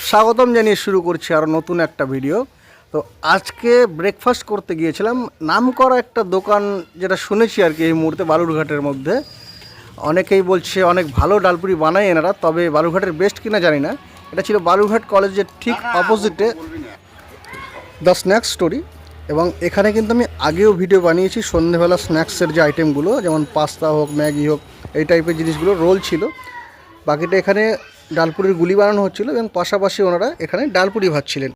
স্বাগতম জানিয়ে শুরু করছি আরও নতুন একটা ভিডিও। তো আজকে ব্রেকফাস্ট করতে গিয়েছিলাম নামকরা একটা দোকান, যেটা শুনেছি আর কি এই মুহূর্তে বালুরঘাটের মধ্যে। অনেকেই বলছে অনেক ভালো ডালপুরি বানায় এনারা, তবে বালুরঘাটের বেস্ট কিনা জানি না। এটা ছিল বালুরঘাট কলেজের ঠিক অপোজিটে দ্য স্ন্যাক্স স্টোরি। এবং এখানে কিন্তু আমি আগেও ভিডিও বানিয়েছি সন্ধ্যেবেলা স্ন্যাক্সের যে আইটেমগুলো, যেমন পাস্তা হোক, ম্যাগি হোক, এই টাইপের জিনিসগুলো রোল ছিল। বাকিটা এখানে ডালপুরির গুলি বানানো হচ্ছিলো এবং পাশাপাশি ওনারা এখানে ডালপুরি ভাজছিলেন।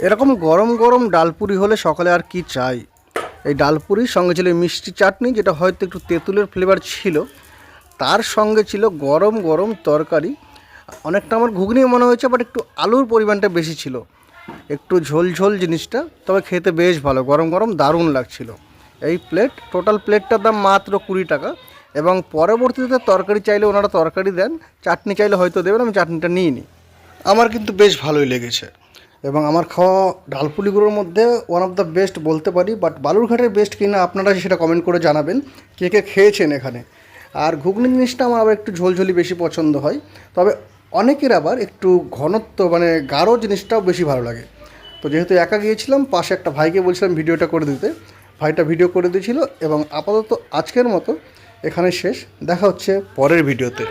এরকম গরম গরম ডালপুরি হলে সকালে আর কি চাই। এই ডালপুরির সঙ্গে ছিল মিষ্টি চাটনি, যেটা হয়তো একটু তেঁতুলের ফ্লেভার ছিল। তার সঙ্গে ছিল গরম গরম তরকারি। অনেকটা আমার ঘুগনি মনে হয়েছে, বাট একটু আলুর পরিমাণটা বেশি ছিল, একটু ঝোল ঝোল জিনিসটা। তবে খেতে বেশ ভালো, গরম গরম দারুণ লাগছিল। এই প্লেট, টোটাল প্লেটটার দাম মাত্র 20 টাকা। এবং পরবর্তীতে তরকারি চাইলে ওনারা তরকারি দেন, চাটনি চাইলে হয়তো দেবেন। আমি চাটনিটা নিইনি, আমার কিন্তু বেশ ভালোই লেগেছে। এবং আমার খাওয়া ডালপুরিগুলোর মধ্যে ওয়ান অফ দ্য বেস্ট বলতে পারি। বাট বালুরঘাটের বেস্ট কিনা আপনারা সেটা কমেন্ট করে জানাবেন, কে কে খেয়েছেন এখানে। আর ঘুগনি জিনিসটা আমার আবার একটু ঝোলঝোলি বেশি পছন্দ হয়, তবে অনেকের আবার একটু ঘনত্ব মানে গাঢ় জিনিসটাও বেশি ভালো লাগে। তো যেহেতু একা গিয়েছিলাম, পাশে একটা ভাইকে বলছিলাম ভিডিওটা করে দিতে, ভাইটা ভিডিও করে দিয়েছিল। এবং আপাতত আজকের মতো এখানে শেষ, দেখা হচ্ছে পরের ভিডিওতে।